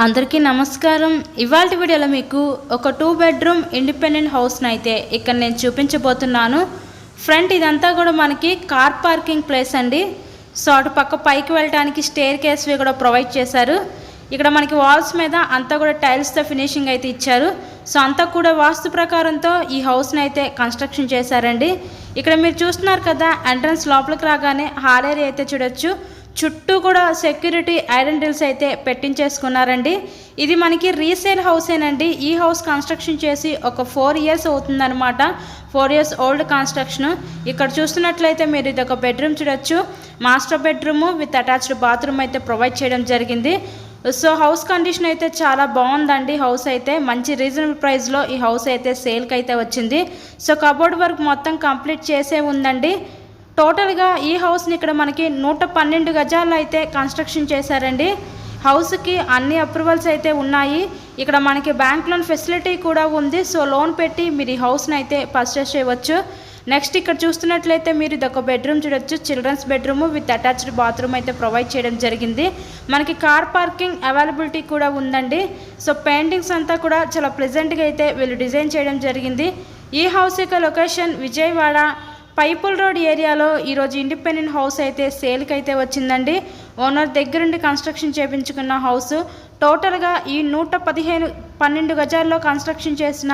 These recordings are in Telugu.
అందరికీ నమస్కారం. ఇవాల్టి వీడియోలో మీకు ఒక 2 బెడ్రూమ్ ఇండిపెండెంట్ హౌస్ని అయితే ఇక్కడ నేను చూపించబోతున్నాను. ఫ్రంట్ ఇదంతా కూడా మనకి కార్ పార్కింగ్ ప్లేస్ అండి. సో అటు పక్క పైకి వెళ్ళడానికి స్టేర్ కేస్వి కూడా ప్రొవైడ్ చేశారు. ఇక్కడ మనకి వాల్స్ మీద అంతా కూడా టైల్స్తో ఫినిషింగ్ అయితే ఇచ్చారు. సో అంతా కూడా వాస్తు ప్రకారంతో ఈ హౌస్ని అయితే కన్స్ట్రక్షన్ చేశారండి. ఇక్కడ మీరు చూస్తున్నారు కదా, ఎంట్రన్స్ లోపలికి రాగానే హాల్ ఏరియా అయితే చూడొచ్చు. చుట్టూ కూడా సెక్యూరిటీ ఐరన్ డ్రిల్స్ అయితే పెట్టించేసుకున్నారండి. ఇది మనకి రీసేల్ హౌసేనండి. ఈ హౌస్ కన్స్ట్రక్షన్ చేసి ఒక 4 ఇయర్స్ అవుతుందన్నమాట. 4 ఇయర్స్ ఓల్డ్ కన్స్ట్రక్షన్. ఇక్కడ చూస్తున్నట్లయితే మీరు ఇది ఒక బెడ్రూమ్ చూడొచ్చు. Master bedroom with attached bathroom అయితే ప్రొవైడ్ చేయడం జరిగింది. సో హౌస్ కండిషన్ అయితే చాలా బాగుందండి. హౌస్ అయితే మంచి రీజనబుల్ ప్రైస్లో ఈ హౌస్ అయితే సేల్కి అయితే వచ్చింది. సో కబోర్డ్ వర్క్ మొత్తం కంప్లీట్ చేసే ఉందండి. టోటల్గా ఈ హౌస్ని ఇక్కడ మనకి 112 గజాల్లో అయితే కన్స్ట్రక్షన్ చేశారండి. హౌస్కి అన్ని అప్రూవల్స్ అయితే ఉన్నాయి. ఇక్కడ మనకి బ్యాంక్ లోన్ ఫెసిలిటీ కూడా ఉంది. సో లోన్ పెట్టి మీరు ఈ హౌస్ని అయితే పర్చేస్ చేయవచ్చు. నెక్స్ట్ ఇక్కడ చూస్తున్నట్లయితే మీరు ఇదొక బెడ్రూమ్ చూడొచ్చు. Children's bedroom with attached bathroom అయితే ప్రొవైడ్ చేయడం జరిగింది. మనకి కార్ పార్కింగ్ అవైలబిలిటీ కూడా ఉందండి. సో పెయింటింగ్స్ అంతా కూడా చాలా ప్లెజెంట్గా అయితే వీళ్ళు డిజైన్ చేయడం జరిగింది. ఈ హౌస్ యొక్క లొకేషన్ విజయవాడ పైపుల్ రోడ్ ఏరియాలో ఈరోజు ఇండిపెండెంట్ హౌస్ అయితే సేల్కి అయితే వచ్చిందండి. ఓనర్ దగ్గరుండి కన్స్ట్రక్షన్ చేయించుకున్న హౌస్. టోటల్గా ఈ 112 గజాల్లో కన్స్ట్రక్షన్ చేసిన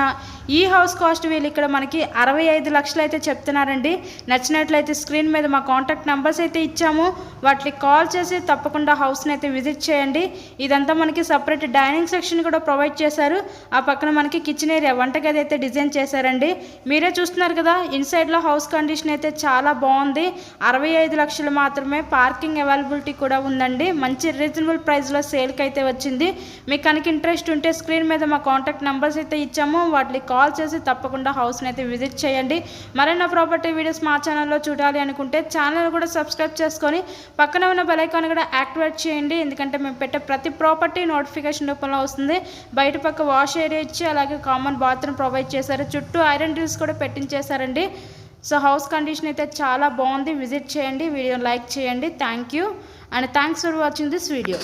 ఈ హౌస్ కాస్ట్ వీళ్ళు ఇక్కడ మనకి 65 లక్షలు అయితే చెప్తున్నారండి. నచ్చినట్లయితే స్క్రీన్ మీద మా కాంటాక్ట్ నెంబర్స్ అయితే ఇచ్చాము. వాటికి కాల్ చేసి తప్పకుండా హౌస్ని అయితే విజిట్ చేయండి. ఇదంతా మనకి సపరేట్ డైనింగ్ సెక్షన్ కూడా ప్రొవైడ్ చేశారు. ఆ పక్కన మనకి కిచెన్ ఏరియా వంటగది అయితే డిజైన్ చేశారండి. మీరే చూస్తున్నారు కదా, ఇన్సైడ్లో హౌస్ కండిషన్ అయితే చాలా బాగుంది. 65 లక్షలు మాత్రమే. పార్కింగ్ అవైలబిలిటీ కూడా ఉందండి. మంచి రీజనబుల్ ప్రైస్లో సేల్కి అయితే వచ్చింది. మీకు కనుక ఇంట్రెస్ట్ ఉంటే స్క్రీన్ మీద మా కాంటాక్ట్ నెంబర్స్ అయితే ఇచ్చాము. వాటికి కాల్ చేసి తప్పకుండా హౌస్ని అయితే విజిట్ చేయండి. మరైనా ప్రాపర్టీ వీడియోస్ మా ఛానల్లో చూడాలి అనుకుంటే ఛానల్ కూడా సబ్స్క్రైబ్ చేసుకొని పక్కన ఉన్న బెల్ ఐకాన్ కూడా యాక్టివేట్ చేయండి. ఎందుకంటే మేము పెట్టే ప్రతి ప్రాపర్టీ నోటిఫికేషన్ రూపంలో వస్తుంది. బయట పక్క వాష్ ఏరియా ఇచ్చి అలాగే కామన్ బాత్రూమ్ ప్రొవైడ్ చేశారు. చుట్టూ ఐరన్ డ్రిల్స్ కూడా పెట్టించేశారండి. సో హౌస్ కండిషన్ అయితే చాలా బాగుంది. విజిట్ చేయండి. వీడియోని లైక్ చేయండి. Thank you and thanks for watching this video.